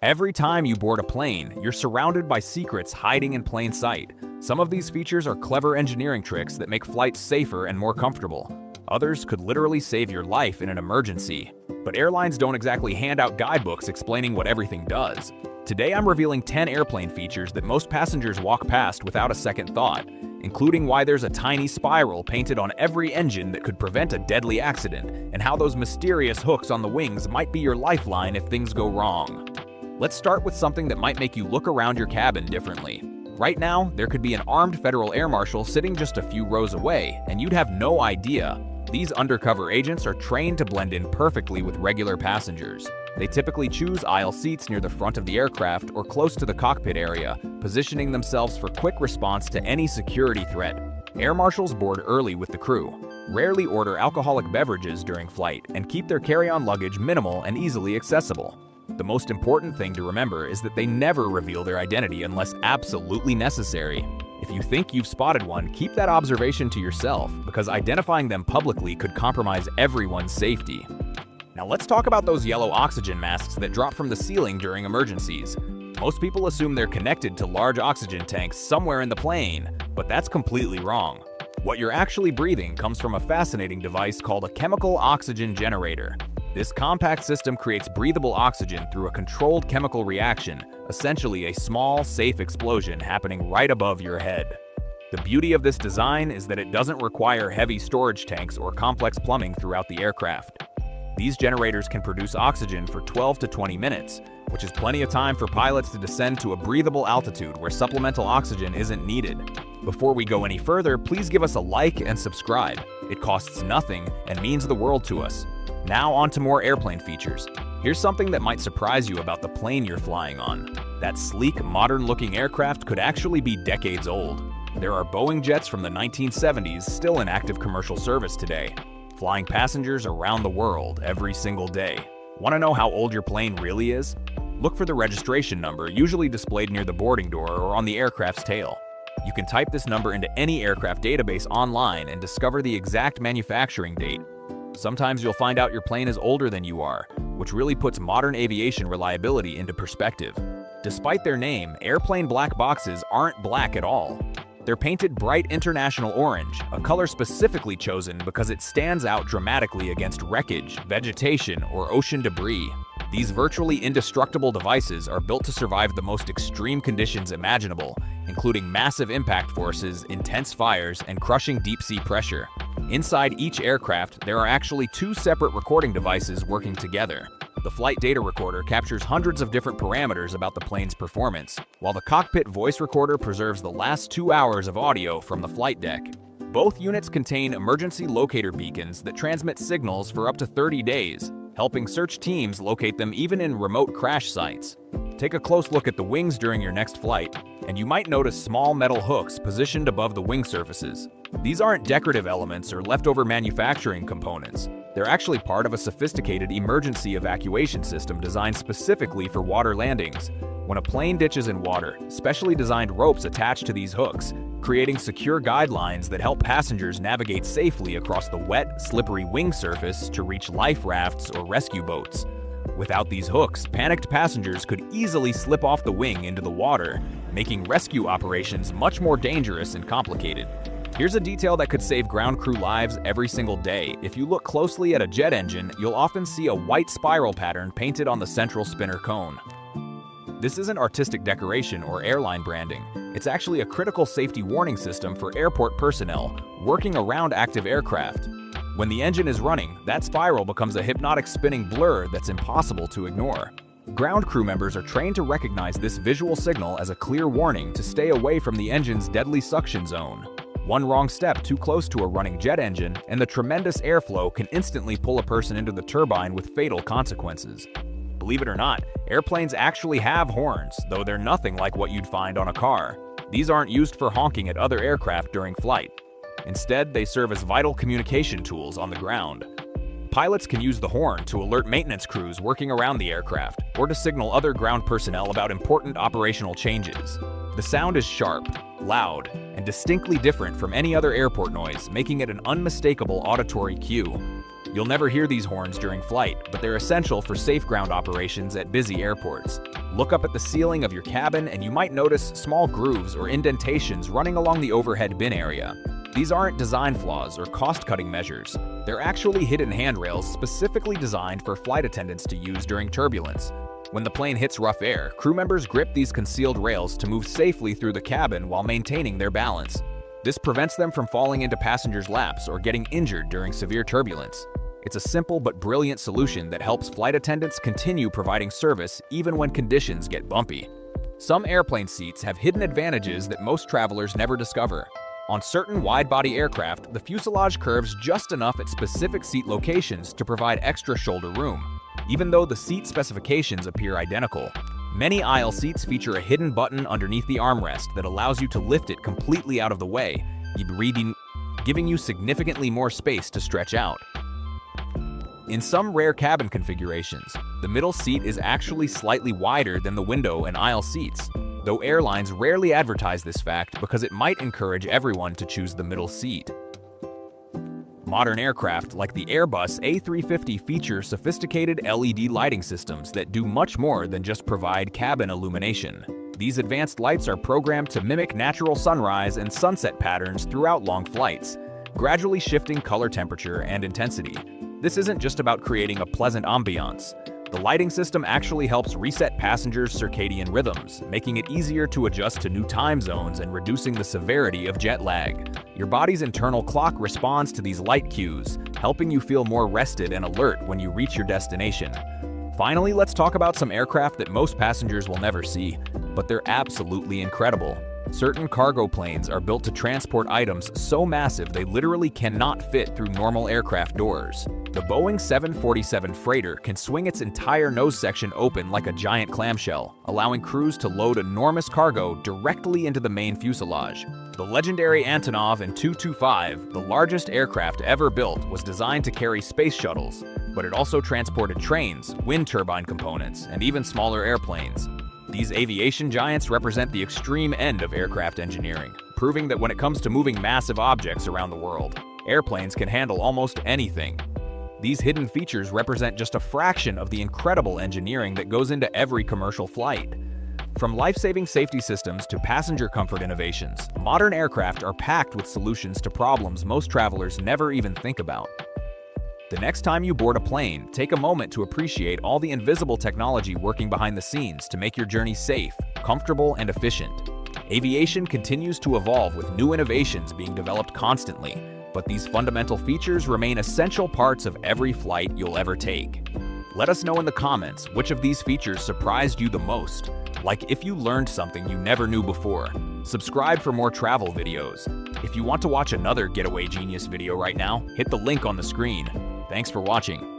Every time you board a plane, you're surrounded by secrets hiding in plain sight. Some of these features are clever engineering tricks that make flights safer and more comfortable. Others could literally save your life in an emergency. But airlines don't exactly hand out guidebooks explaining what everything does. Today I'm revealing 10 airplane features that most passengers walk past without a second thought, including why there's a tiny spiral painted on every engine that could prevent a deadly accident, and how those mysterious hooks on the wings might be your lifeline if things go wrong. Let's start with something that might make you look around your cabin differently. Right now, there could be an armed federal air marshal sitting just a few rows away, and you'd have no idea. These undercover agents are trained to blend in perfectly with regular passengers. They typically choose aisle seats near the front of the aircraft or close to the cockpit area, positioning themselves for quick response to any security threat. Air marshals board early with the crew, rarely order alcoholic beverages during flight, and keep their carry-on luggage minimal and easily accessible. The most important thing to remember is that they never reveal their identity unless absolutely necessary. If you think you've spotted one, keep that observation to yourself, because identifying them publicly could compromise everyone's safety. Now let's talk about those yellow oxygen masks that drop from the ceiling during emergencies. Most people assume they're connected to large oxygen tanks somewhere in the plane, but that's completely wrong. What you're actually breathing comes from a fascinating device called a chemical oxygen generator. This compact system creates breathable oxygen through a controlled chemical reaction, essentially a small, safe explosion happening right above your head. The beauty of this design is that it doesn't require heavy storage tanks or complex plumbing throughout the aircraft. These generators can produce oxygen for 12 to 20 minutes, which is plenty of time for pilots to descend to a breathable altitude where supplemental oxygen isn't needed. Before we go any further, please give us a like and subscribe. It costs nothing and means the world to us. Now on to more airplane features. Here's something that might surprise you about the plane you're flying on. That sleek, modern-looking aircraft could actually be decades old. There are Boeing jets from the 1970s still in active commercial service today, flying passengers around the world every single day. Want to know how old your plane really is? Look for the registration number, usually displayed near the boarding door or on the aircraft's tail. You can type this number into any aircraft database online and discover the exact manufacturing date. Sometimes you'll find out your plane is older than you are, which really puts modern aviation reliability into perspective. Despite their name, airplane black boxes aren't black at all. They're painted bright international orange, a color specifically chosen because it stands out dramatically against wreckage, vegetation, or ocean debris. These virtually indestructible devices are built to survive the most extreme conditions imaginable, including massive impact forces, intense fires, and crushing deep-sea pressure. Inside each aircraft, there are actually two separate recording devices working together. The flight data recorder captures hundreds of different parameters about the plane's performance, while the cockpit voice recorder preserves the last 2 hours of audio from the flight deck. Both units contain emergency locator beacons that transmit signals for up to 30 days, helping search teams locate them even in remote crash sites. Take a close look at the wings during your next flight, and you might notice small metal hooks positioned above the wing surfaces. These aren't decorative elements or leftover manufacturing components. They're actually part of a sophisticated emergency evacuation system designed specifically for water landings. When a plane ditches in water, specially designed ropes attach to these hooks, creating secure guidelines that help passengers navigate safely across the wet, slippery wing surface to reach life rafts or rescue boats. Without these hooks, panicked passengers could easily slip off the wing into the water, making rescue operations much more dangerous and complicated. Here's a detail that could save ground crew lives every single day. If you look closely at a jet engine, you'll often see a white spiral pattern painted on the central spinner cone. This isn't artistic decoration or airline branding. It's actually a critical safety warning system for airport personnel working around active aircraft. When the engine is running, that spiral becomes a hypnotic spinning blur that's impossible to ignore. Ground crew members are trained to recognize this visual signal as a clear warning to stay away from the engine's deadly suction zone. One wrong step too close to a running jet engine, and the tremendous airflow can instantly pull a person into the turbine with fatal consequences. Believe it or not, airplanes actually have horns, though they're nothing like what you'd find on a car. These aren't used for honking at other aircraft during flight. Instead, they serve as vital communication tools on the ground. Pilots can use the horn to alert maintenance crews working around the aircraft, or to signal other ground personnel about important operational changes. The sound is sharp, loud, and distinctly different from any other airport noise, making it an unmistakable auditory cue. You'll never hear these horns during flight, but they're essential for safe ground operations at busy airports. Look up at the ceiling of your cabin and you might notice small grooves or indentations running along the overhead bin area. These aren't design flaws or cost-cutting measures. They're actually hidden handrails specifically designed for flight attendants to use during turbulence. When the plane hits rough air, crew members grip these concealed rails to move safely through the cabin while maintaining their balance. This prevents them from falling into passengers' laps or getting injured during severe turbulence. It's a simple but brilliant solution that helps flight attendants continue providing service even when conditions get bumpy. Some airplane seats have hidden advantages that most travelers never discover. On certain wide-body aircraft, the fuselage curves just enough at specific seat locations to provide extra shoulder room, even though the seat specifications appear identical. Many aisle seats feature a hidden button underneath the armrest that allows you to lift it completely out of the way, giving you significantly more space to stretch out. In some rare cabin configurations, the middle seat is actually slightly wider than the window and aisle seats, though airlines rarely advertise this fact because it might encourage everyone to choose the middle seat. Modern aircraft like the Airbus A350 feature sophisticated LED lighting systems that do much more than just provide cabin illumination. These advanced lights are programmed to mimic natural sunrise and sunset patterns throughout long flights, gradually shifting color temperature and intensity. This isn't just about creating a pleasant ambiance. The lighting system actually helps reset passengers' circadian rhythms, making it easier to adjust to new time zones and reducing the severity of jet lag. Your body's internal clock responds to these light cues, helping you feel more rested and alert when you reach your destination. Finally, let's talk about some aircraft that most passengers will never see, but they're absolutely incredible. Certain cargo planes are built to transport items so massive they literally cannot fit through normal aircraft doors. The Boeing 747 freighter can swing its entire nose section open like a giant clamshell, allowing crews to load enormous cargo directly into the main fuselage. The legendary Antonov In-225, the largest aircraft ever built, was designed to carry space shuttles, but it also transported trains, wind turbine components, and even smaller airplanes. These aviation giants represent the extreme end of aircraft engineering, proving that when it comes to moving massive objects around the world, airplanes can handle almost anything. These hidden features represent just a fraction of the incredible engineering that goes into every commercial flight. From life-saving safety systems to passenger comfort innovations, modern aircraft are packed with solutions to problems most travelers never even think about. The next time you board a plane, take a moment to appreciate all the invisible technology working behind the scenes to make your journey safe, comfortable, and efficient. Aviation continues to evolve with new innovations being developed constantly, but these fundamental features remain essential parts of every flight you'll ever take. Let us know in the comments which of these features surprised you the most, like if you learned something you never knew before. Subscribe for more travel videos. If you want to watch another Getaway Genius video right now, hit the link on the screen. Thanks for watching.